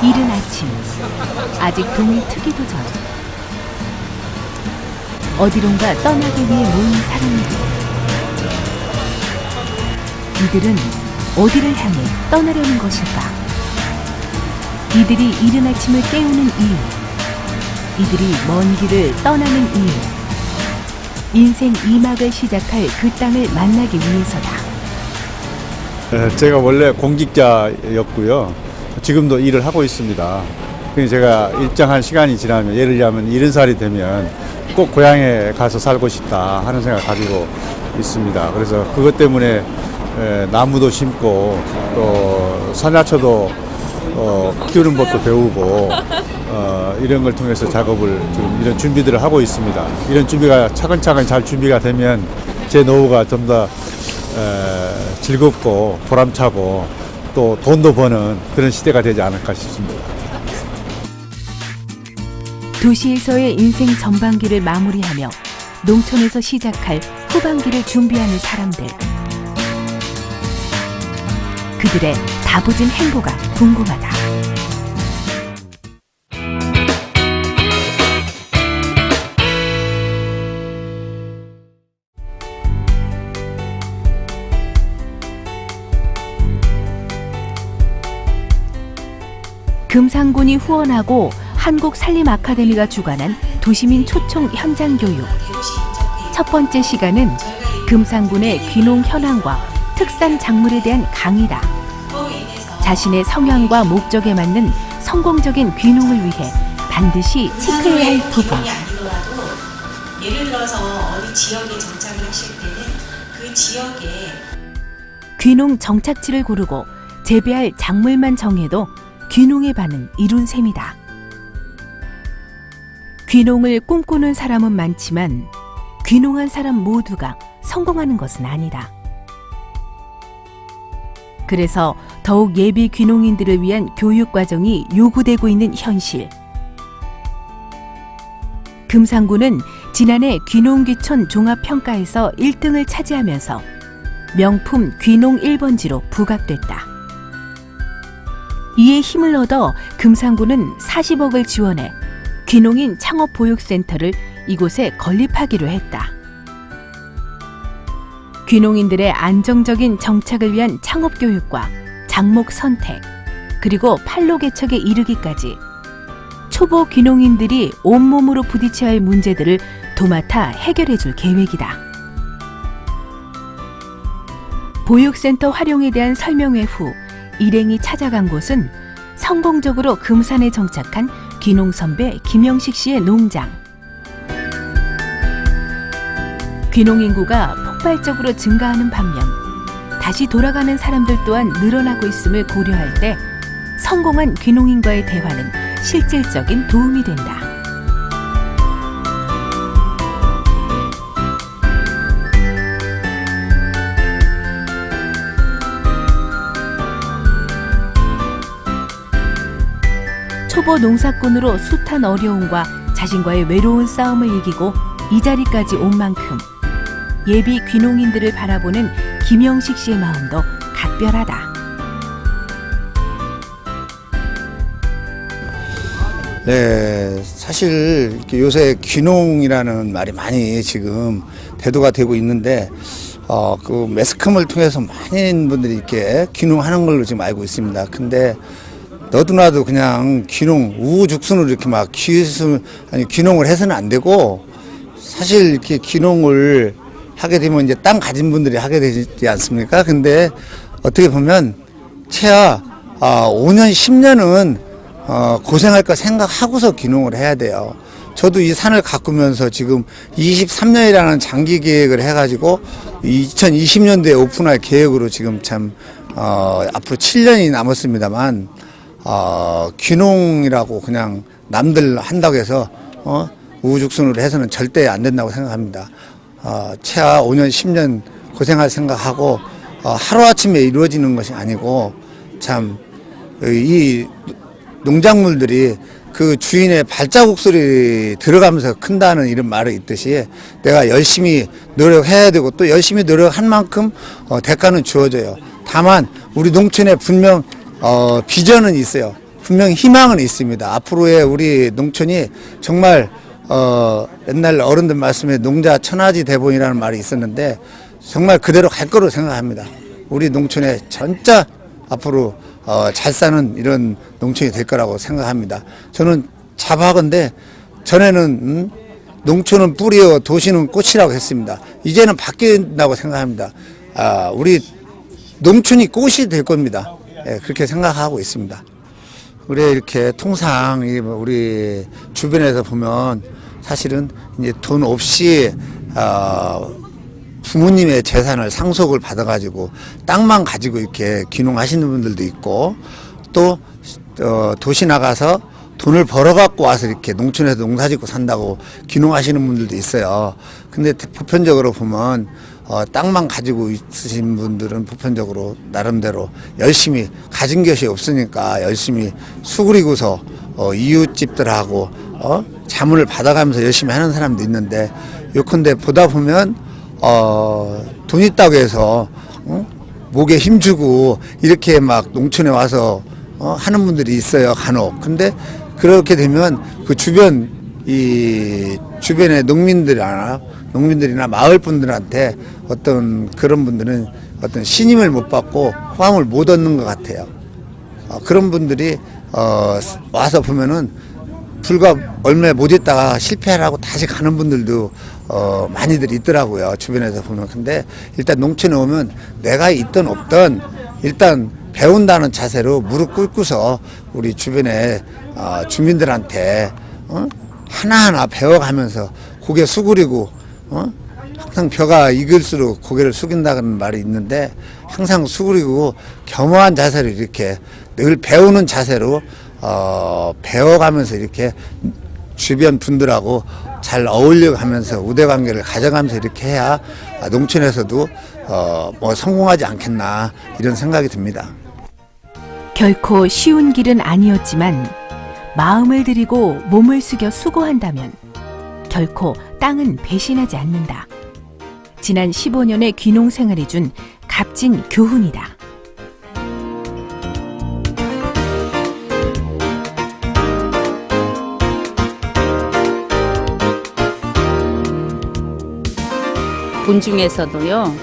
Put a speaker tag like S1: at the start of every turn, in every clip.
S1: 이른 아침, 아직 동이 트기도 전 어디론가 떠나기 위해 모인 사람들. 이들은 어디를 향해 떠나려는 것일까? 이들이 이른 아침을 깨우는 이유, 이들이 먼 길을 떠나는 이유, 인생 2막을 시작할 그 땅을 만나기 위해서다.
S2: 제가 원래 공직자였고요. 지금도 일을 하고 있습니다. 그래서 제가 일정한 시간이 지나면, 예를 들면 70살이 되면 꼭 고향에 가서 살고 싶다 하는 생각을 가지고 있습니다. 그래서 그것 때문에 나무도 심고 또 산야초도 키우는 법도 배우고 이런 걸 통해서 작업을 좀 이런 준비들을 하고 있습니다. 이런 준비가 차근차근 잘 준비가 되면 제 노후가 좀 더 즐겁고 보람차고 또 돈도 버는 그런 시대가 되지 않을까 싶습니다.
S1: 도시에서의 인생 전반기를 마무리하며 농촌에서 시작할 후반기를 준비하는 사람들. 그들의 다부진 행보가 궁금하다. 금산군이 후원하고 한국산림아카데미가 주관한 도시민 초청 현장교육. 첫 번째 시간은 금산군의 귀농 현황과 특산 작물에 대한 강의다. 자신의 성향과 목적에 맞는 성공적인 귀농을 위해 반드시 체크해야 할 부분.
S3: 예를 들어서 어느 지역에 정착을 하실 때는 그 지역에
S1: 귀농 정착지를 고르고 재배할 작물만 정해도 귀농의 반은 이룬 셈이다. 귀농을 꿈꾸는 사람은 많지만 귀농한 사람 모두가 성공하는 것은 아니다. 그래서 더욱 예비 귀농인들을 위한 교육 과정이 요구되고 있는 현실. 금산군은 지난해 귀농귀촌 종합평가에서 1등을 차지하면서 명품 귀농 1번지로 부각됐다. 이에 힘을 얻어 금산군은 40억을 지원해 귀농인 창업보육센터를 이곳에 건립하기로 했다. 귀농인들의 안정적인 정착을 위한 창업교육과 작목 선택, 그리고 판로 개척에 이르기까지 초보 귀농인들이 온몸으로 부딪혀야 할 문제들을 도맡아 해결해 줄 계획이다. 보육센터 활용에 대한 설명회 후 일행이 찾아간 곳은 성공적으로 금산에 정착한 귀농 선배 김영식 씨의 농장. 귀농 인구가 폭발적으로 증가하는 반면 다시 돌아가는 사람들 또한 늘어나고 있음을 고려할 때 성공한 귀농인과의 대화는 실질적인 도움이 된다. 초보 농사꾼으로 숱한 어려움과 자신과의 외로운 싸움을 이기고 이 자리까지 온 만큼 예비 귀농인들을 바라보는 김영식 씨의 마음도 각별하다.
S4: 네, 사실 이렇게 요새 귀농이라는 말이 많이 지금 대두가 되고 있는데 그 매스컴을 통해서 많은 분들이 이렇게 귀농하는 걸로 지금 알고 있습니다. 근데 너도나도 그냥 귀농 우후죽순으로 이렇게 막 귀농을 해서는 안 되고, 사실 이렇게 귀농을 하게 되면 이제 땅 가진 분들이 하게 되지 않습니까? 근데 어떻게 보면 최하 5년 10년은 고생할 거 생각하고서 귀농을 해야 돼요. 저도 이 산을 가꾸면서 지금 23년이라는 장기 계획을 해가지고 2020년도에 오픈할 계획으로 지금 참 앞으로 7년이 남았습니다만, 귀농이라고 그냥 남들 한다고 해서 우후죽순으로 해서는 절대 안 된다고 생각합니다. 최하 5년 10년 고생할 생각하고 하루아침에 이루어지는 것이 아니고, 참 이 농작물들이 그 주인의 발자국 소리 들어가면서 큰다는 이런 말이 있듯이 내가 열심히 노력해야 되고 또 열심히 노력한 만큼 대가는 주어져요. 다만 우리 농촌에 분명 비전은 있어요. 분명히 희망은 있습니다. 앞으로의 우리 농촌이 정말 옛날 어른들 말씀에 농자 천하지 대본이라는 말이 있었는데 정말 그대로 갈 거로 생각합니다. 우리 농촌에 진짜 앞으로 잘 사는 이런 농촌이 될 거라고 생각합니다. 저는 자부하건대 전에는 농촌은 뿌리요 도시는 꽃이라고 했습니다. 이제는 바뀐다고 생각합니다. 우리 농촌이 꽃이 될 겁니다. 예, 그렇게 생각하고 있습니다. 우리 이렇게 통상 우리 주변에서 보면 사실은 이제 돈 없이 부모님의 재산을 상속을 받아가지고 땅만 가지고 이렇게 귀농하시는 분들도 있고 또 도시 나가서 돈을 벌어갖고 와서 이렇게 농촌에서 농사짓고 산다고 귀농하시는 분들도 있어요. 근데 보편적으로 보면 땅만 가지고 있으신 분들은 보편적으로 나름대로 열심히 가진 것이 없으니까 열심히 수그리고서 이웃집들하고 자문을 받아가면서 열심히 하는 사람도 있는데 요컨대 보다 보면 돈 있다고 해서 목에 힘주고 이렇게 막 농촌에 와서 하는 분들이 있어요, 간혹. 근데 그렇게 되면 그 주변의 농민들이나 마을 분들한테 어떤 그런 분들은 어떤 신임을 못 받고 호감을 못 얻는 것 같아요. 그런 분들이 와서 보면은 불과 얼마 못 있다가 실패하라고 다시 가는 분들도 많이들 있더라고요. 주변에서 보면. 근데 일단 농촌에 오면 내가 있든 없든 일단 배운다는 자세로 무릎 꿇고서 우리 주변에 주민들한테 하나하나 배워가면서 고개 수그리고 항상 벼가 익을수록 고개를 숙인다는 말이 있는데 항상 수그리고 겸허한 자세로 이렇게 늘 배우는 자세로 배워가면서 이렇게 주변 분들하고 잘 어울려가면서 우대관계를 가져가면서 이렇게 해야 농촌에서도 뭐 성공하지 않겠나 이런 생각이 듭니다.
S1: 결코 쉬운 길은 아니었지만 마음을 들이고 몸을 숙여 수고한다면 결코 땅은 배신하지 않는다. 지난 15년의 귀농 생활이 준 값진 교훈이다.
S5: 본 중에서도요,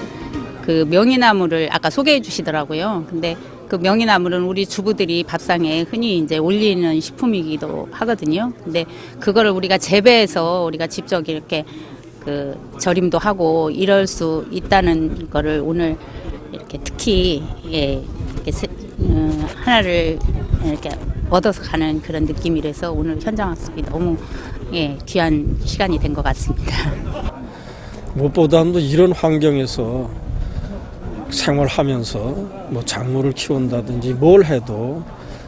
S5: 그 명이나물을 아까 소개해 주시더라고요. 근데 그 명이나물은 우리 주부들이 밥상에 흔히 이제 올리는 식품이기도 하거든요. 근데 그거를 우리가 재배해서 우리가 직접 이렇게 그 절임도 하고 이럴 수 있다는 거를 오늘 이렇게 특히 이렇게 하나를 이렇게 얻어서 가는 그런 느낌이라서 오늘 현장 학습이 너무 귀한 시간이 된 것 같습니다.
S6: 무엇보다도 이런 환경에서 생활하면서 뭐 작물을 키운다든지 뭘 해도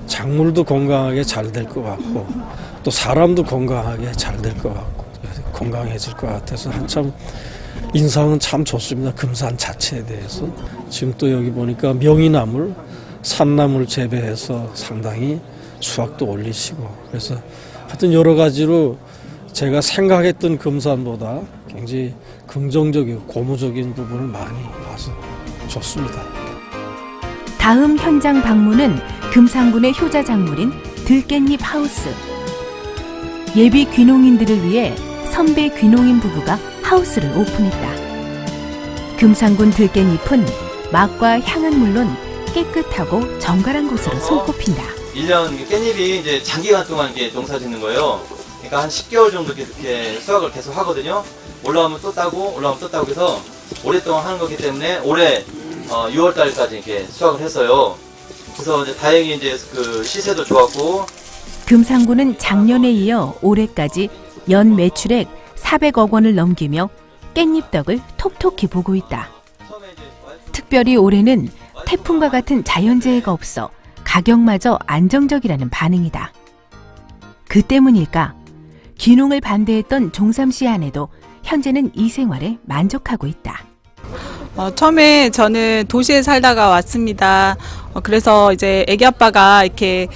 S6: 작물도 건강하게 잘 될 것 같고 또 사람도 건강하게 잘 될 것 같고 건강해질 것 같아서 한참 인상은 참 좋습니다. 금산 자체에 대해서. 지금 또 여기 보니까 명이나물, 산나물 재배해서 상당히 수확도 올리시고 그래서 하여튼 여러 가지로 제가 생각했던 금산보다 굉장히 긍정적이고 고무적인 부분을 많이 봐서 좋습니다.
S1: 다음 현장 방문은 금산군의 효자 작물인 들깻잎 하우스. 예비 귀농인들을 위해 선배 귀농인 부부가 하우스를 오픈했다. 금산군 들깻잎은 맛과 향은 물론 깨끗하고 정갈한 곳으로 손꼽힌다.
S7: 1년 깻잎이 이제 장기간 동안 이게 농사 짓는 거예요. 그러니까 한 10개월 정도 이렇게 수확을 계속 하거든요. 올라오면 또 따고 올라오면 또 따고 해서 오랫동안 하는 거기 때문에 올해 6월 달까지 이렇게 수확을 했어요. 그래서 이제 다행히 이제 그 시세도 좋았고.
S1: 금산군은 작년에 이어 올해까지 연 매출액 400억 원을 넘기며 깻잎떡을 톡톡히 보고 있다. 특별히 올해는 태풍과 같은 자연재해가 없어 가격마저 안정적이라는 반응이다. 그 때문일까? 귀농을 반대했던 종삼씨 아내도 현재는 이 생활에 만족하고 있다.
S8: 처음에 저는 도시에 살다가 왔습니다. 그래서 이제 애기 아빠가 이렇게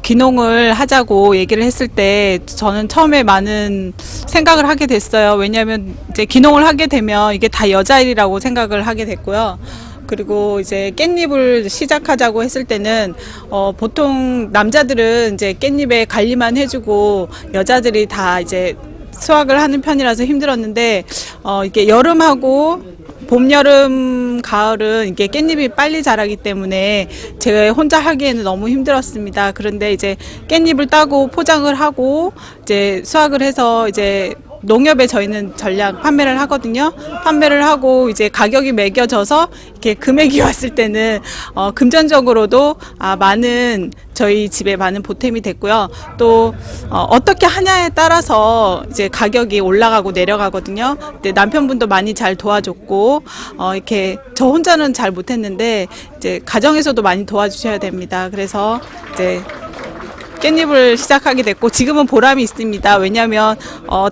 S8: 귀농을 하자고 얘기를 했을 때 저는 처음에 많은 생각을 하게 됐어요. 왜냐하면 이제 귀농을 하게 되면 이게 다 여자 일이라고 생각을 하게 됐고요. 그리고 이제 깻잎을 시작하자고 했을 때는 보통 남자들은 이제 깻잎에 관리만 해주고 여자들이 다 이제 수확을 하는 편이라서 힘들었는데 이게 여름하고 봄, 여름, 가을은 이게 깻잎이 빨리 자라기 때문에 제가 혼자 하기에는 너무 힘들었습니다. 그런데 이제 깻잎을 따고 포장을 하고 이제 수확을 해서 이제 농협에 저희는 전량 판매를 하거든요. 판매를 하고 이제 가격이 매겨져서 이렇게 금액이 왔을 때는 금전적으로도 많은 저희 집에 많은 보탬이 됐고요. 또 어떻게 하냐에 따라서 이제 가격이 올라가고 내려가거든요. 근데 남편분도 많이 잘 도와줬고 이렇게 저 혼자는 잘 못했는데 이제 가정에서도 많이 도와주셔야 됩니다. 그래서 이제 깻잎을 시작하게 됐고 지금은 보람이 있습니다. 왜냐하면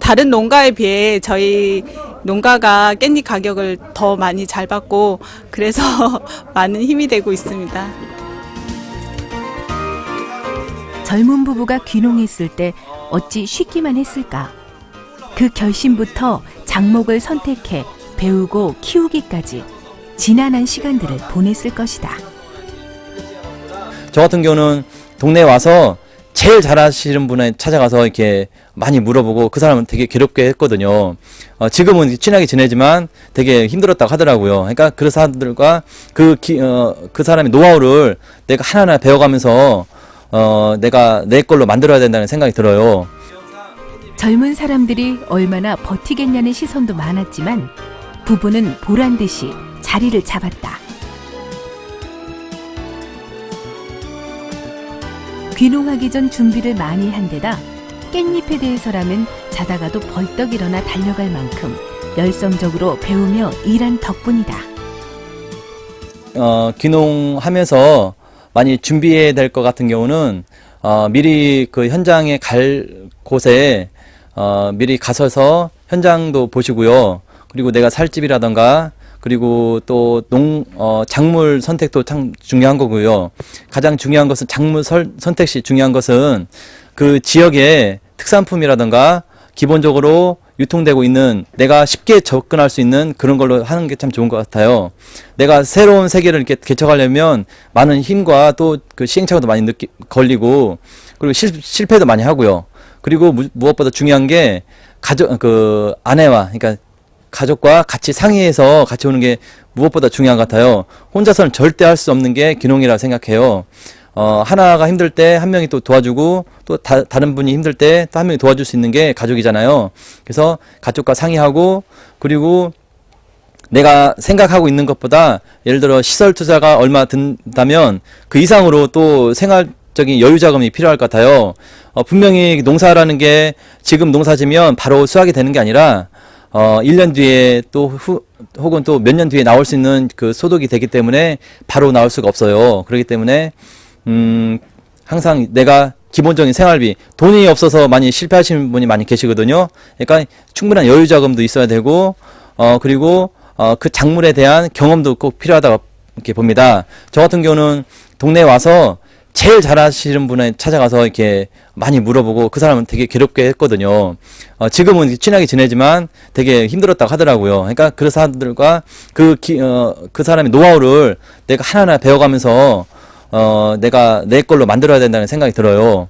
S8: 다른 농가에 비해 저희 농가가 깻잎 가격을 더 많이 잘 받고 그래서 많은 힘이 되고 있습니다.
S1: 젊은 부부가 귀농했을 때 어찌 쉽기만 했을까? 그 결심부터 장목을 선택해 배우고 키우기까지 지난한 시간들을 보냈을 것이다.
S7: 저 같은 경우는 동네에 와서 제일 잘하시는 분에 찾아가서 이렇게 많이 물어보고 그 사람은 되게 괴롭게 했거든요. 지금은 친하게 지내지만 되게 힘들었다고 하더라고요. 그러니까 그 사람들과 그 사람의 노하우를 내가 하나하나 배워가면서 내가 내 걸로 만들어야 된다는 생각이 들어요.
S1: 젊은 사람들이 얼마나 버티겠냐는 시선도 많았지만 부부는 보란 듯이 자리를 잡았다. 귀농하기 전 준비를 많이 한 데다 깻잎에 대해서라면 자다가도 벌떡 일어나 달려갈 만큼 열성적으로 배우며 일한 덕분이다.
S7: 귀농하면서 많이 준비해야 될 것 같은 경우는 미리 그 현장에 갈 곳에 미리 가셔서 현장도 보시고요. 그리고 내가 살 집이라던가 그리고 또 작물 선택도 참 중요한 거고요. 가장 중요한 것은 작물 선택 시 중요한 것은 그 지역의 특산품이라던가 기본적으로 유통되고 있는 내가 쉽게 접근할 수 있는 그런 걸로 하는 게 참 좋은 것 같아요. 내가 새로운 세계를 이렇게 개척하려면 많은 힘과 또 그 시행착오도 많이 걸리고 그리고 실패도 많이 하고요. 그리고 무엇보다 중요한 게 아내와 그러니까 가족과 같이 상의해서 같이 오는 게 무엇보다 중요한 것 같아요. 혼자서는 절대 할 수 없는 게 귀농이라고 생각해요. 하나가 힘들 때 한 명이 또 도와주고 또 다른 분이 힘들 때 또 한 명이 도와줄 수 있는 게 가족이잖아요. 그래서 가족과 상의하고 그리고 내가 생각하고 있는 것보다 예를 들어 시설 투자가 얼마 든다면 그 이상으로 또 생활적인 여유 자금이 필요할 것 같아요. 분명히 농사라는 게 지금 농사 지면 바로 수확이 되는 게 아니라 1년 뒤에 혹은 또 몇 년 뒤에 나올 수 있는 그 소득이 되기 때문에 바로 나올 수가 없어요. 그렇기 때문에 항상 내가 기본적인 생활비, 돈이 없어서 많이 실패하시는 분이 많이 계시거든요. 그러니까 충분한 여유 자금도 있어야 되고, 그리고 그 작물에 대한 경험도 꼭 필요하다고 이렇게 봅니다. 저 같은 경우는 동네에 와서 제일 잘하시는 분에 찾아가서 이렇게 많이 물어보고 그 사람은 되게 괴롭게 했거든요. 지금은 친하게 지내지만 되게 힘들었다고 하더라고요. 그러니까 그 사람들과 그 사람의 노하우를 내가 하나하나 배워가면서 내가 내 걸로 만들어야 된다는 생각이 들어요.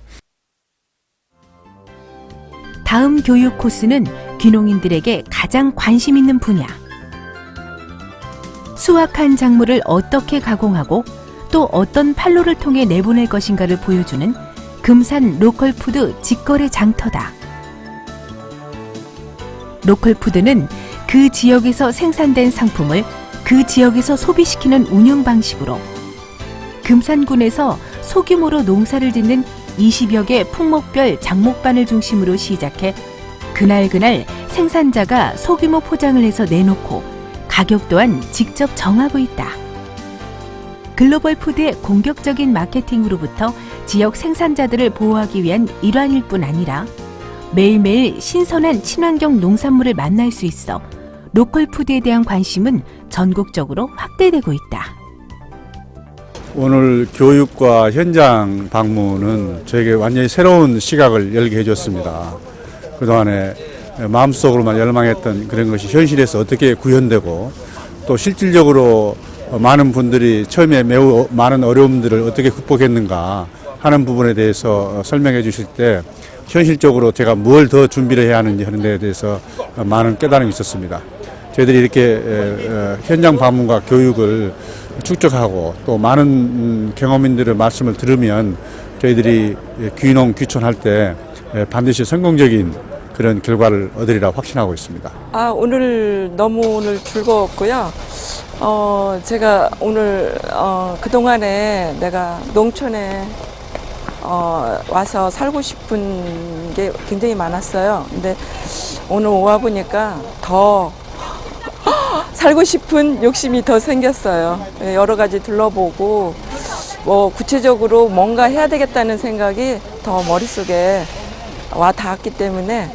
S1: 다음 교육 코스는 귀농인들에게 가장 관심 있는 분야. 수확한 작물을 어떻게 가공하고 또 어떤 판로를 통해 내보낼 것인가를 보여주는 금산 로컬푸드 직거래 장터다. 로컬푸드는 그 지역에서 생산된 상품을 그 지역에서 소비시키는 운영 방식으로 금산군에서 소규모로 농사를 짓는 20여 개 품목별 장목반을 중심으로 시작해 그날 생산자가 소규모 포장을 해서 내놓고 가격 또한 직접 정하고 있다. 글로벌 푸드의 공격적인 마케팅으로부터 지역 생산자들을 보호하기 위한 일환일 뿐 아니라 매일매일 신선한 친환경 농산물을 만날 수 있어 로컬 푸드에 대한 관심은 전국적으로 확대되고 있다.
S2: 오늘 교육과 현장 방문은 저에게 완전히 새로운 시각을 열게 해줬습니다. 그동안에 마음속으로만 열망했던 그런 것이 현실에서 어떻게 구현되고 또 실질적으로 많은 분들이 처음에 매우 많은 어려움들을 어떻게 극복했는가 하는 부분에 대해서 설명해 주실 때 현실적으로 제가 뭘 더 준비를 해야 하는지 하는 데에 대해서 많은 깨달음이 있었습니다. 저희들이 이렇게 현장 방문과 교육을 축적하고 또 많은 경험인들의 말씀을 들으면 저희들이 귀농 귀촌할 때 반드시 성공적인 그런 결과를 얻으리라 확신하고 있습니다.
S9: 오늘 너무 즐거웠고요. 제가 오늘 그동안에 내가 농촌에 와서 살고 싶은 게 굉장히 많았어요. 근데 오늘 와 보니까 더 살고 싶은 욕심이 더 생겼어요. 여러 가지 둘러보고 구체적으로 뭔가 해야 되겠다는 생각이 더 머릿속에 와 닿았기 때문에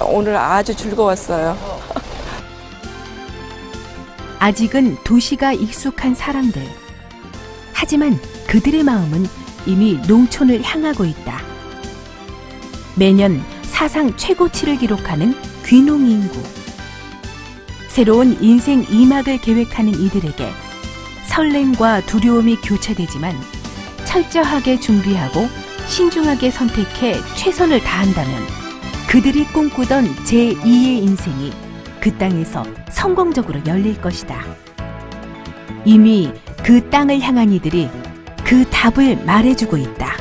S9: 오늘 아주 즐거웠어요.
S1: 아직은 도시가 익숙한 사람들. 하지만 그들의 마음은 이미 농촌을 향하고 있다. 매년 사상 최고치를 기록하는 귀농 인구. 새로운 인생 2막을 계획하는 이들에게 설렘과 두려움이 교차되지만 철저하게 준비하고 신중하게 선택해 최선을 다한다면 그들이 꿈꾸던 제2의 인생이 그 땅에서 성공적으로 열릴 것이다. 이미 그 땅을 향한 이들이 그 답을 말해주고 있다.